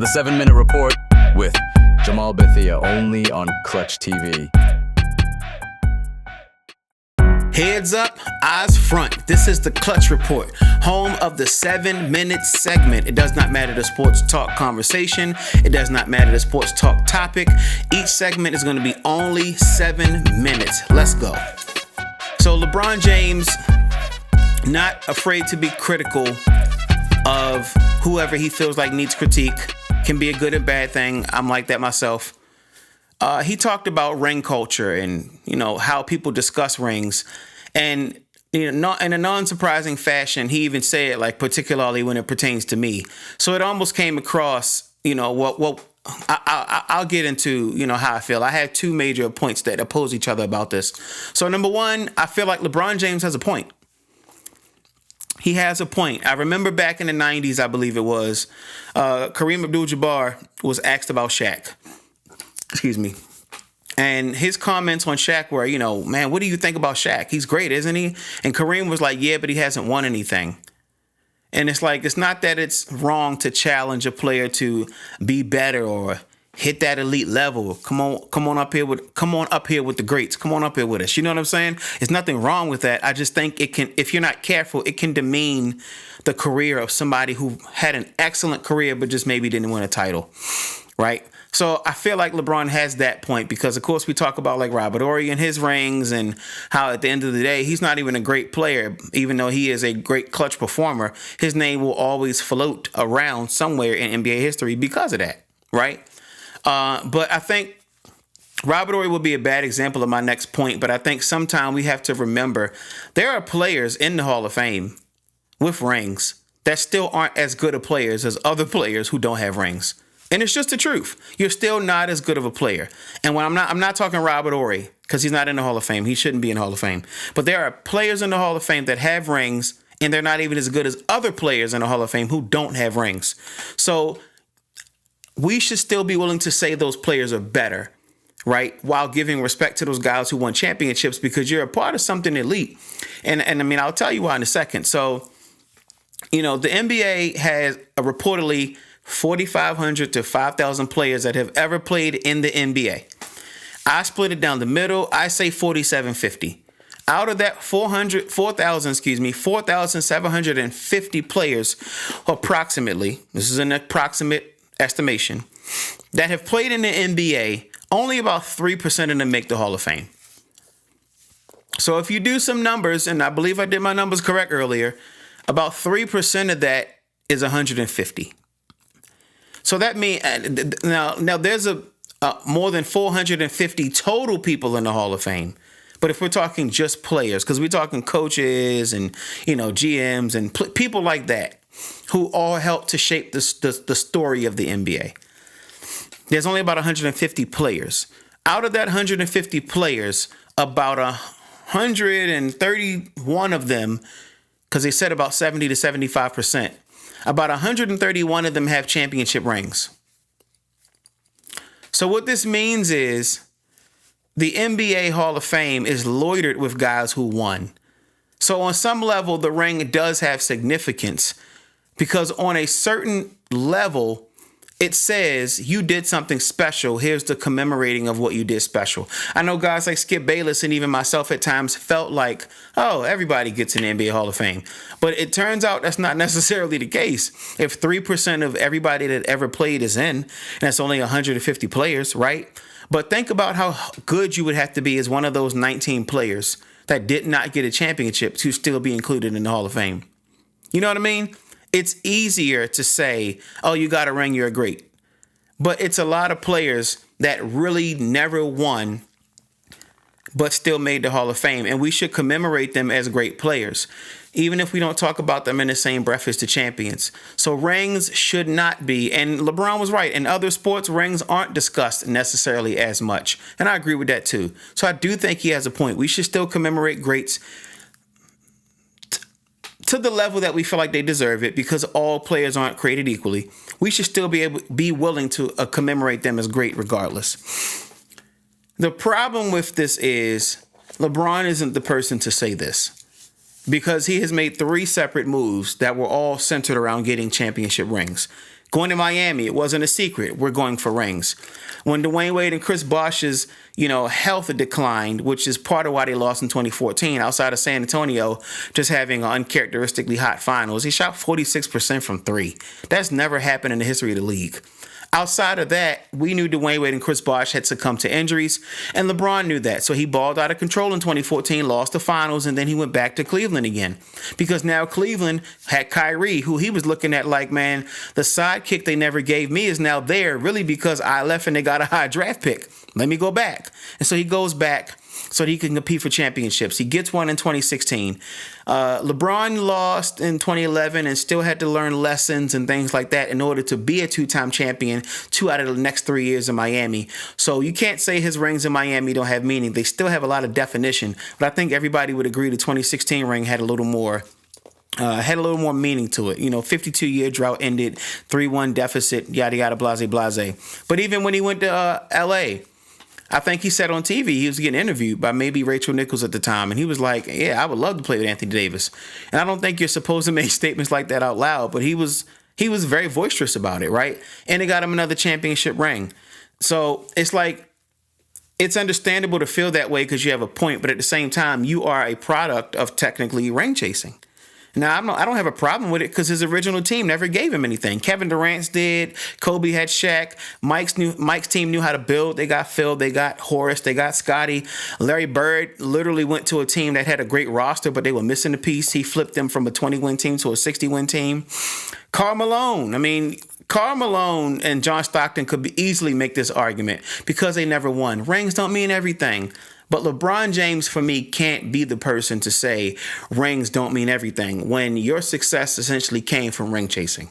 The 7-Minute Report with Jamaal, Bethea, only on Clutch TV. Heads up, eyes front. This is the Clutch Report, home of the 7-minute segment. It does not matter the sports talk conversation. It does not matter the sports talk topic. Each segment is going to be only 7 minutes. Let's go. So LeBron James, not afraid to be critical of whoever he feels like needs critique. Can be a good and bad thing. I'm like that myself. He talked about ring culture and, how people discuss rings. And, not in a non-surprising fashion, he even said, particularly when it pertains to me. So it almost came across, I'll get into, how I feel. I have two major points that oppose each other about this. So number one, I feel like LeBron James has a point. He has a point. I remember back in the 90s, I believe it was, Kareem Abdul-Jabbar was asked about Shaq. Excuse me. And his comments on Shaq were, man, what do you think about Shaq? He's great, isn't he? And Kareem was like, yeah, but he hasn't won anything. And it's like, it's not that it's wrong to challenge a player to be better or hit that elite level. Come on up here with the greats. Come on up here with us. You know what I'm saying? There's nothing wrong with that. I just think it can, if you're not careful, it can demean the career of somebody who had an excellent career, but just maybe didn't win a title. Right? So I feel like LeBron has that point because, of course, we talk about like Robert Horry and his rings and how at the end of the day, he's not even a great player, even though he is a great clutch performer. His name will always float around somewhere in NBA history because of that. Right? But I think Robert Horry will be a bad example of my next point, but I think sometime we have to remember there are players in the Hall of Fame with rings that still aren't as good of players as other players who don't have rings. And it's just the truth. You're still not as good of a player. And when I'm not talking Robert Horry because he's not in the Hall of Fame. He shouldn't be in the Hall of Fame. But there are players in the Hall of Fame that have rings and they're not even as good as other players in the Hall of Fame who don't have rings. So we should still be willing to say those players are better, right? While giving respect to those guys who won championships because you're a part of something elite. And I mean, I'll tell you why in a second. So, the NBA has reportedly 4,500 to 5,000 players that have ever played in the NBA. I split it down the middle. I say 4,750. Out of that 4,750 players, approximately, this is an approximate estimation, that have played in the NBA, only about 3% of them make the Hall of Fame. So if you do some numbers, and I believe I did my numbers correct earlier, about 3% of that is 150. So that means now there's more than 450 total people in the Hall of Fame. But if we're talking just players, because we're talking coaches and GMs and people like that who all help to shape the story of the NBA, there's only about 150 players. Out of that 150 players, about 131 of them, because they said about 70 to 75%. About 131 of them have championship rings. So what this means is the NBA Hall of Fame is loaded with guys who won. So on some level, the ring does have significance because on a certain level, it says you did something special. Here's the commemorating of what you did special. I know guys like Skip Bayless and even myself at times felt like, oh, everybody gets in the NBA Hall of Fame. But it turns out that's not necessarily the case. If 3% of everybody that ever played is in, and that's only 150 players, right? But think about how good you would have to be as one of those 19 players that did not get a championship to still be included in the Hall of Fame. You know what I mean? It's easier to say, oh, you got a ring, you're great. But it's a lot of players that really never won, but still made the Hall of Fame. And we should commemorate them as great players, even if we don't talk about them in the same breath as the champions. So rings should not be, and LeBron was right, in other sports, rings aren't discussed necessarily as much. And I agree with that too. So I do think he has a point. We should still commemorate greats to the level that we feel like they deserve it, because all players aren't created equally. We should still be willing to commemorate them as great regardless. The problem with this is LeBron isn't the person to say this, because he has made 3 separate moves that were all centered around getting championship rings. Going to Miami, it wasn't a secret. We're going for rings. When Dwayne Wade and Chris Bosh's, health declined, which is part of why they lost in 2014, outside of San Antonio just having an uncharacteristically hot finals, he shot 46% from three. That's never happened in the history of the league. Outside of that, we knew Dwayne Wade and Chris Bosh had succumbed to injuries, and LeBron knew that. So he balled out of control in 2014, lost the finals, and then he went back to Cleveland again. Because now Cleveland had Kyrie, who he was looking at like, man, the sidekick they never gave me is now there, really because I left and they got a high draft pick. Let me go back. And so he goes back so that he can compete for championships. He gets one in 2016. LeBron lost in 2011 and still had to learn lessons and things like that in order to be a two-time champion 2 out of the next 3 years in Miami. So you can't say his rings in Miami don't have meaning. They still have a lot of definition. But I think everybody would agree the 2016 ring had a little more meaning to it. 52-year drought ended, 3-1 deficit, yada, yada, blase, blase. But even when he went to L.A., I think he said on TV, he was getting interviewed by maybe Rachel Nichols at the time, and he was like, yeah, I would love to play with Anthony Davis. And I don't think you're supposed to make statements like that out loud, but he was very boisterous about it, right? And it got him another championship ring. So it's like, it's understandable to feel that way because you have a point, but at the same time, you are a product of technically ring chasing. Now, I don't have a problem with it because his original team never gave him anything. Kevin Durant's did. Kobe had Shaq. Mike's team knew how to build. They got Phil. They got Horace. They got Scotty. Larry Bird literally went to a team that had a great roster, but they were missing a piece. He flipped them from a 20-win team to a 60-win team. Karl Malone and John Stockton could easily make this argument because they never won. Rings don't mean everything. But LeBron James, for me, can't be the person to say rings don't mean everything when your success essentially came from ring chasing.